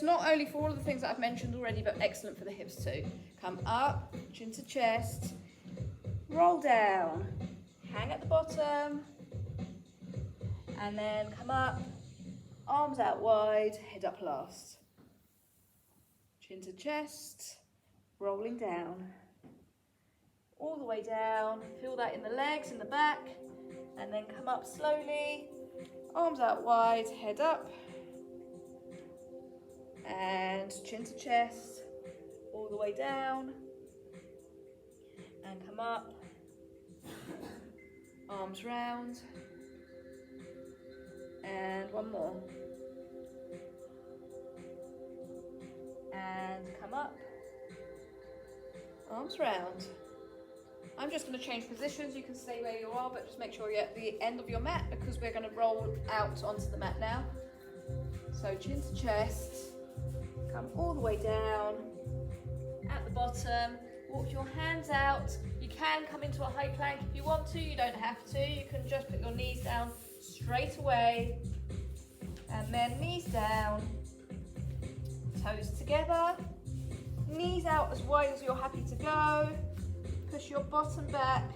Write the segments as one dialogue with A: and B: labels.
A: good, not only for all of the things that I've mentioned already, but excellent for the hips too. Come up, chin to chest, roll down, hang at the bottom, and then come up, arms out wide, head up last. Chin to chest, rolling down, all the way down, feel that in the legs, in the back, and then come up slowly, arms out wide, head up, and chin to chest, all the way down, and come up, arms round, and one more, and come up, arms round. I'm just going to change positions. You can stay where you are, but just make sure you're at the end of your mat because we're going to roll out onto the mat now. So chin to chest, come all the way down, at the bottom, walk your hands out. You can come into a high plank if you want to, you don't have to. You can just put your knees down straight away, and then knees down, toes together, knees out as wide as you're happy to go. Push your bottom back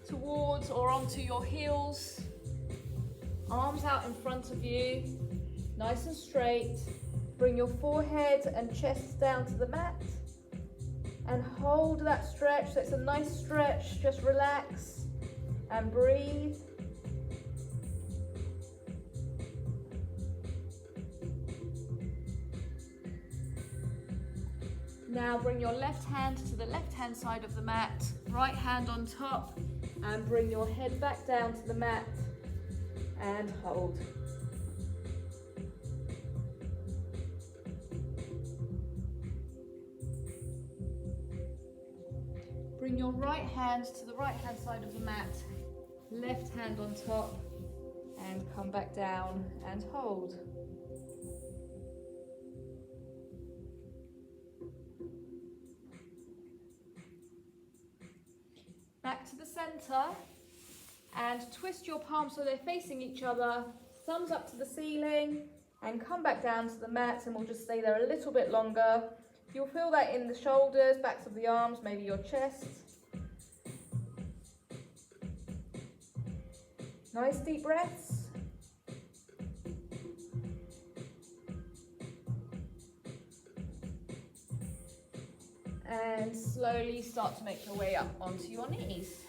A: towards or onto your heels. Arms out in front of you, nice and straight. Bring your forehead and chest down to the mat and hold that stretch. So it's a nice stretch. Just relax and breathe. Now bring your left hand to the left hand side of the mat, right hand on top, and bring your head back down to the mat and hold. Bring your right hand to the right hand side of the mat, left hand on top, and come back down and hold. Back to the center and twist your palms so they're facing each other, thumbs up to the ceiling, and come back down to the mat, and we'll just stay there a little bit longer. You'll feel that in the shoulders, backs of the arms, maybe your chest. Nice deep breaths. And slowly start to make your way up onto your knees.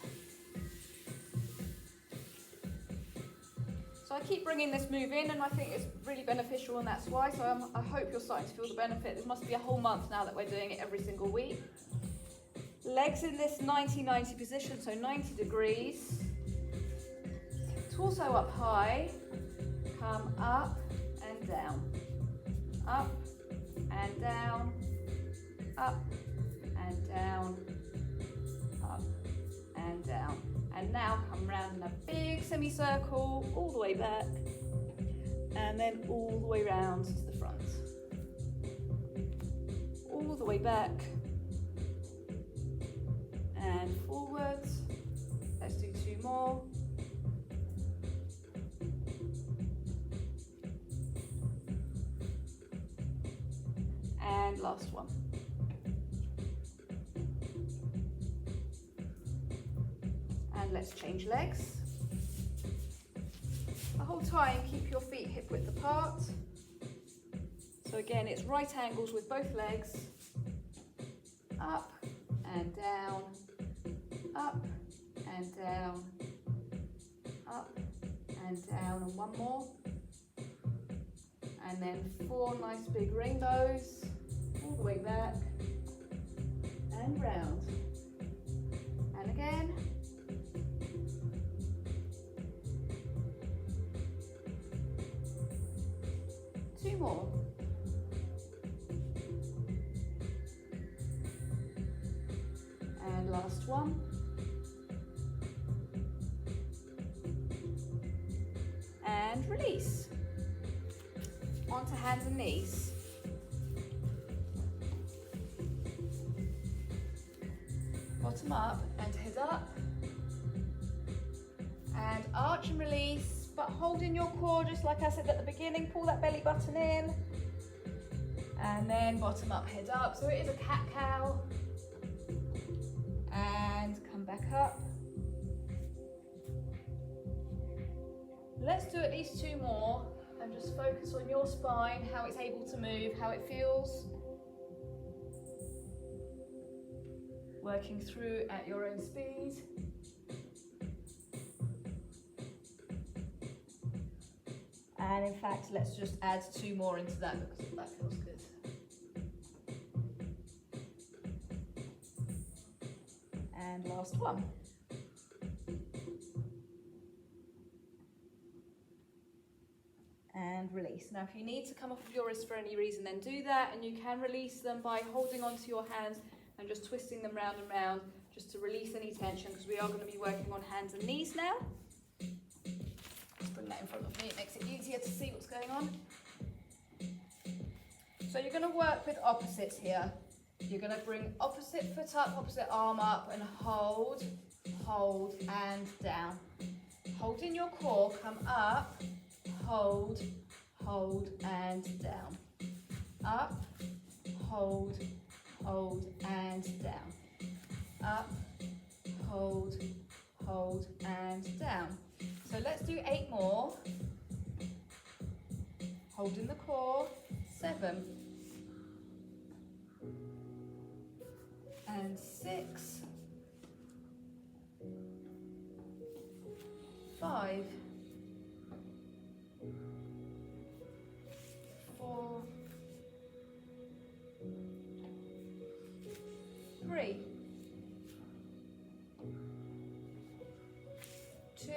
A: So I keep bringing this move in, and I think it's really beneficial, and that's why. So I hope you're starting to feel the benefit. This must be a whole month now that we're doing it every single week. Legs in this 90-90 position, so 90 degrees. Torso up high, come up and down, up and down, up and down, up and down. And now come round in a big semicircle, all the way back, and then all the way round to the front. All the way back, and forwards. Let's do two more. And last one. And let's change legs. The whole time, keep your feet hip width apart. So again, it's right angles with both legs. Up and down, up and down, up and down, and one more. And then 4 nice big rainbows, all the way back and round. And again. Two more. And last one. And release. Onto hands and knees. Bottom up and head up. And arch and release, but hold in your core just like I said at the beginning. Pull that belly button in. And then bottom up, head up. So it is a cat-cow. And come back up. Let's do at least 2 more and just focus on your spine, how it's able to move, how it feels. Working through at your own speed. And in fact, let's just add 2 more into that because that feels good. And last one. And release. Now, if you need to come off of your wrist for any reason, then do that, and you can release them by holding onto your hands and just twisting them round and round, just to release any tension, because we are going to be working on hands and knees now. Just bring that in front of me, it makes it easier to see what's going on. So you're going to work with opposites here. You're going to bring opposite foot up, opposite arm up, and hold, hold, and down. Hold in your core, come up, hold, hold, and down. Up, hold, hold, and down. Up, hold, hold, and down. So let's do 8 more. Hold in the core, 7. And 6. 5. 4. 3. 2.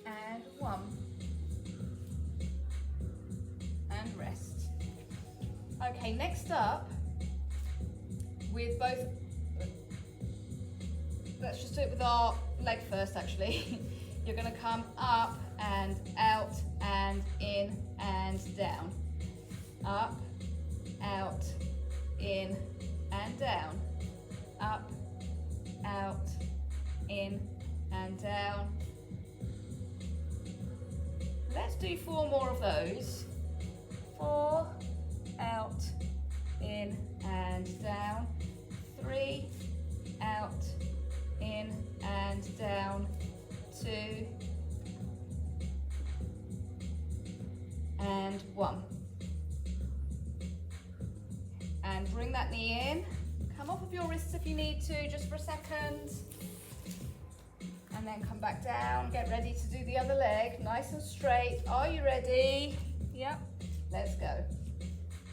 A: And 1. And rest. Okay, next up, with both, let's just do it with our leg first actually. You're going to come up and out and in and down. Up, out, in and down. Up, out, in and down. Let's do 4 more of those. 4, out, in and down. 3, out, in and down. 2 and 1. And bring that knee in. Come off of your wrists if you need to, just for a second. And then come back down. Get ready to do the other leg, nice and straight. Are you ready? Yep. Let's go.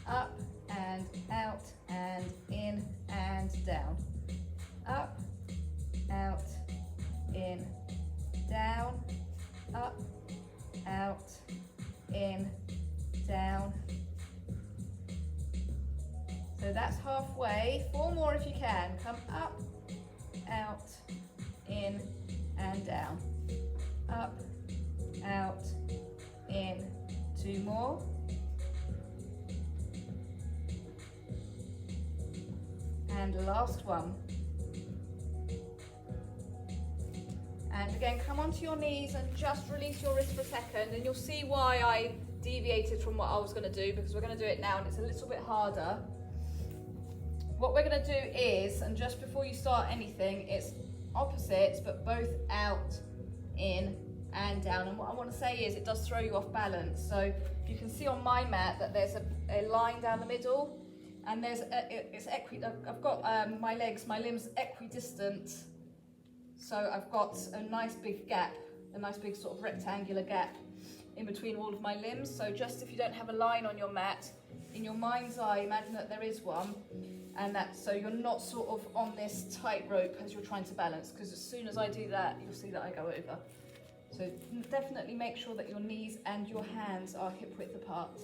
A: Up and out and in and down. Up, out, in, down. Up, out, in, down. So that's halfway. 4 more if you can. Come up, out, in, and down. Up, out, in. 2 more. And last one. And again, come onto your knees and just release your wrist for a second, and you'll see why I deviated from what I was going to do, because we're going to do it now and it's a little bit harder. What we're going to do is, and just before you start anything, it's opposites but both out, in and down. And what I want to say is it does throw you off balance. So you can see on my mat that there's a line down the middle, and there's I've got my limbs equidistant. So I've got a nice big gap, a nice big sort of rectangular gap in between all of my limbs. So just if you don't have a line on your mat, in your mind's eye, imagine that there is one, and that so you're not sort of on this tightrope as you're trying to balance, because as soon as I do that, you'll see that I go over. So definitely make sure that your knees and your hands are hip width apart.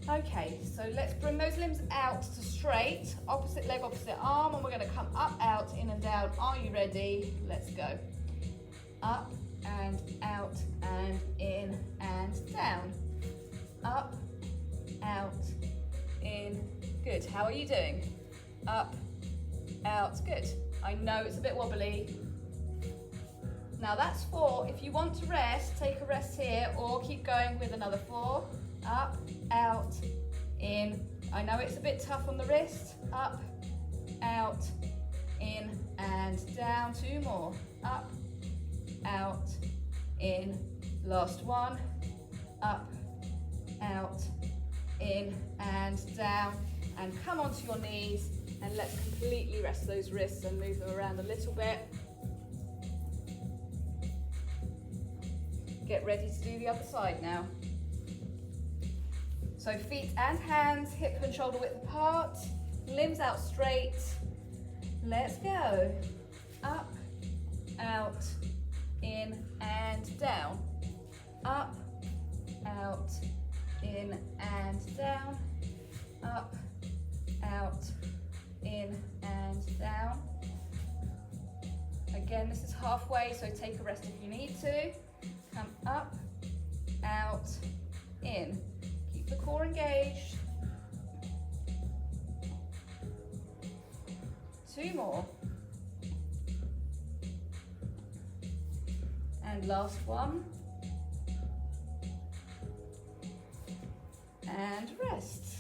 A: Okay, so let's bring those limbs out to straight, opposite leg, opposite arm, and we're going to come up, out, in and down. Are you ready? Let's go. Up and out and in and down. Up, out, in. Good. How are you doing? Up, out. Good. I know it's a bit wobbly. Now that's 4. If you want to rest, take a rest here or keep going with another 4. Up, out, in. I know it's a bit tough on the wrist. Up, out, in and down. 2 more. Up, out, in. Last 1. Up, out, in and down. And come onto your knees and let's completely rest those wrists and move them around a little bit. Get ready to do the other side now. So feet and hands, hip and shoulder width apart, limbs out straight. Let's go. Up, out, in and down. Up, out, in and down. Up, out, in and down. Again, this is halfway, so take a rest if you need to. Come up, out, in. Keep the core engaged. 2 more. And last 1. And rest.